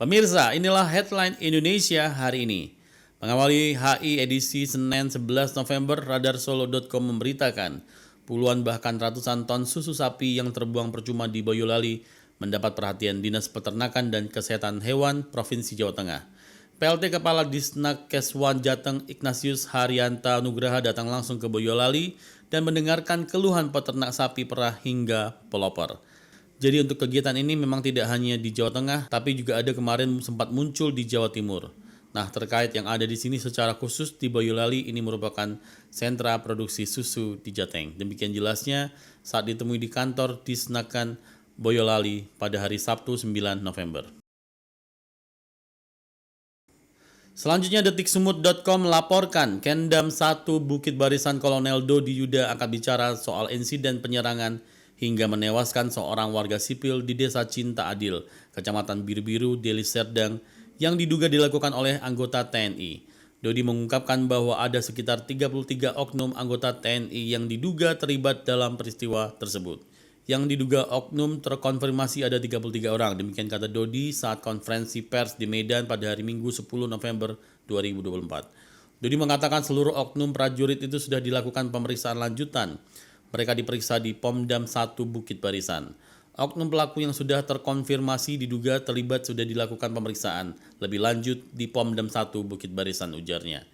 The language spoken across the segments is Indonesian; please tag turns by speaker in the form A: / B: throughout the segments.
A: Pemirsa, inilah headline Indonesia hari ini. Mengawali HI edisi Senin 11 November, radarsolo.com memberitakan puluhan bahkan ratusan ton susu sapi yang terbuang percuma di Boyolali mendapat perhatian Dinas Peternakan dan Kesehatan Hewan Provinsi Jawa Tengah. PLT Kepala Disnak Keswan Jateng Ignatius Haryanta Nugraha datang langsung ke Boyolali dan mendengarkan keluhan peternak sapi perah hingga pelopor. Jadi untuk kegiatan ini memang tidak hanya di Jawa Tengah, tapi juga ada kemarin sempat muncul di Jawa Timur. Nah, terkait yang ada di sini secara khusus di Boyolali, ini merupakan sentra produksi susu di Jateng. Demikian jelasnya saat ditemui di kantor Disnakan Boyolali pada hari Sabtu 9 November. Selanjutnya detiksumut.com melaporkan Kendam 1 Bukit Barisan Kolonel Dodi Yuda angkat bicara soal insiden penyerangan hingga menewaskan seorang warga sipil di Desa Cinta Adil, Kecamatan Biru-Biru, Deli Serdang, yang diduga dilakukan oleh anggota TNI. Dodi mengungkapkan bahwa ada sekitar 33 oknum anggota TNI yang diduga terlibat dalam peristiwa tersebut. Yang diduga oknum terkonfirmasi ada 33 orang, demikian kata Dodi saat konferensi pers di Medan pada hari Minggu 10 November 2024. Dodi mengatakan seluruh oknum prajurit itu sudah dilakukan pemeriksaan lanjutan. Mereka diperiksa di Pomdam 1 Bukit Barisan. Oknum pelaku yang sudah terkonfirmasi diduga terlibat sudah dilakukan pemeriksaan lebih lanjut di Pomdam 1 Bukit Barisan, ujarnya.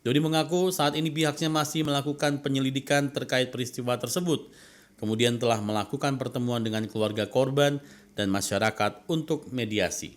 A: Dodi mengaku saat ini pihaknya masih melakukan penyelidikan terkait peristiwa tersebut. Kemudian telah melakukan pertemuan dengan keluarga korban dan masyarakat untuk mediasi.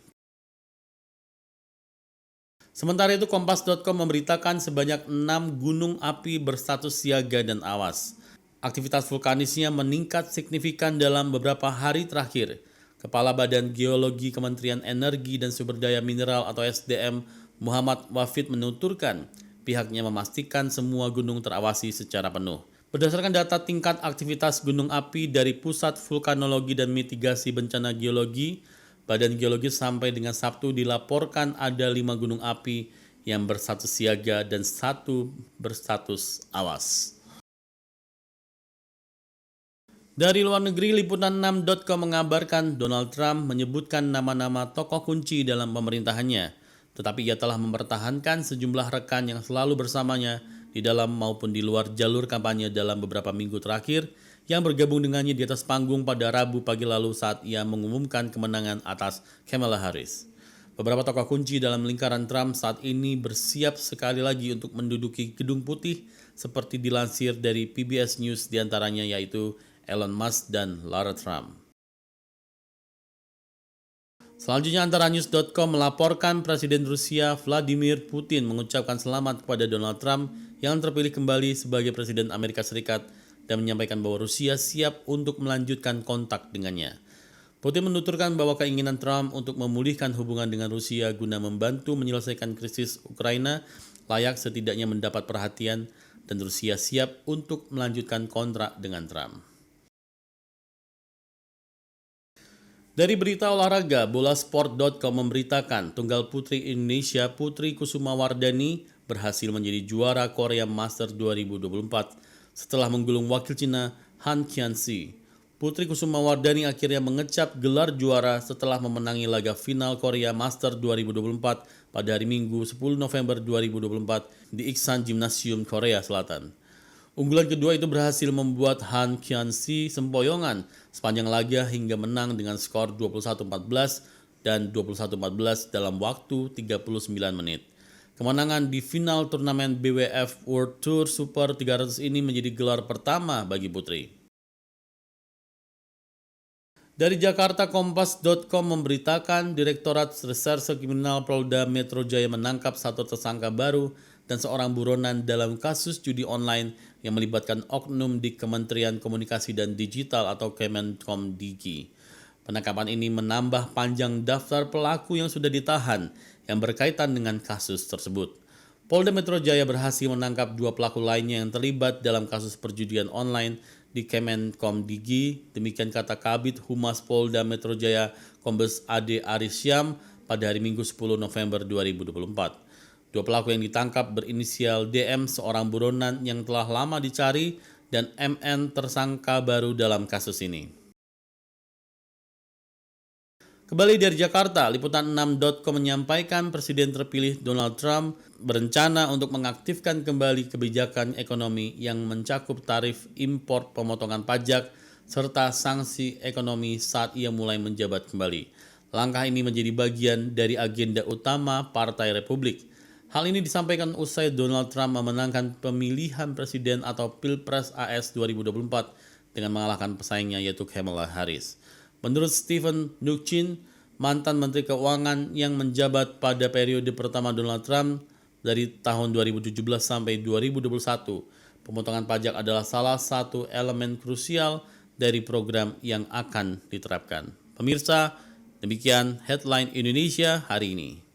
A: Sementara itu Kompas.com memberitakan sebanyak 6 gunung api berstatus siaga dan awas. Aktivitas vulkanisnya meningkat signifikan dalam beberapa hari terakhir. Kepala Badan Geologi Kementerian Energi dan Sumber Daya Mineral atau SDM Muhammad Wafid menuturkan pihaknya memastikan semua gunung terawasi secara penuh. Berdasarkan data tingkat aktivitas gunung api dari Pusat Vulkanologi dan Mitigasi Bencana Geologi, Badan Geologi sampai dengan Sabtu dilaporkan ada 5 gunung api yang berstatus siaga dan 1 berstatus awas. Dari luar negeri, liputan6.com mengabarkan Donald Trump menyebutkan nama-nama tokoh kunci dalam pemerintahannya, tetapi ia telah mempertahankan sejumlah rekan yang selalu bersamanya di dalam maupun di luar jalur kampanye dalam beberapa minggu terakhir yang bergabung dengannya di atas panggung pada Rabu pagi lalu saat ia mengumumkan kemenangan atas Kamala Harris. Beberapa tokoh kunci dalam lingkaran Trump saat ini bersiap sekali lagi untuk menduduki Gedung Putih seperti dilansir dari PBS News diantaranya yaitu Elon Musk dan Lara Trump. Selanjutnya antaranews.com melaporkan Presiden Rusia Vladimir Putin mengucapkan selamat kepada Donald Trump yang terpilih kembali sebagai Presiden Amerika Serikat dan menyampaikan bahwa Rusia siap untuk melanjutkan kontak dengannya. Putin menuturkan bahwa keinginan Trump untuk memulihkan hubungan dengan Rusia guna membantu menyelesaikan krisis Ukraina layak setidaknya mendapat perhatian dan Rusia siap untuk melanjutkan kontrak dengan Trump. Dari berita olahraga, bolasport.com memberitakan tunggal putri Indonesia Putri Kusumawardhani berhasil menjadi juara Korea Masters 2024 setelah menggulung wakil Cina Han Qianxi. Putri Kusumawardhani akhirnya mengecap gelar juara setelah memenangi laga final Korea Masters 2024 pada hari Minggu 10 November 2024 di Iksan Gymnasium Korea Selatan. Unggulan kedua itu berhasil membuat Han Qianxi sempoyongan sepanjang laga hingga menang dengan skor 21-14 dan 21-14 dalam waktu 39 menit. Kemenangan di final turnamen BWF World Tour Super 300 ini menjadi gelar pertama bagi putri. Dari Jakarta, Kompas.com memberitakan Direktorat Reserse Kriminal Polda Metro Jaya menangkap satu tersangka baru dan seorang buronan dalam kasus judi online yang melibatkan oknum di Kementerian Komunikasi dan Digital atau Kemenkomdigi. Penangkapan ini menambah panjang daftar pelaku yang sudah ditahan yang berkaitan dengan kasus tersebut. Polda Metro Jaya berhasil menangkap 2 pelaku lainnya yang terlibat dalam kasus perjudian online di Kemenkomdigi, demikian kata Kabid Humas Polda Metro Jaya Kombes Ade Arisyam pada hari Minggu 10 November 2024. 2 pelaku yang ditangkap berinisial DM, seorang buronan yang telah lama dicari, dan MN, tersangka baru dalam kasus ini. Kembali dari Jakarta, liputan6.com menyampaikan Presiden terpilih Donald Trump berencana untuk mengaktifkan kembali kebijakan ekonomi yang mencakup tarif impor, pemotongan pajak, serta sanksi ekonomi saat ia mulai menjabat kembali. Langkah ini menjadi bagian dari agenda utama Partai Republik. Hal ini disampaikan usai Donald Trump memenangkan pemilihan presiden atau Pilpres AS 2024 dengan mengalahkan pesaingnya yaitu Kamala Harris. Menurut Stephen Mnuchin, mantan Menteri Keuangan yang menjabat pada periode pertama Donald Trump dari tahun 2017 sampai 2021, pemotongan pajak adalah salah satu elemen krusial dari program yang akan diterapkan. Pemirsa, demikian Headline Indonesia hari ini.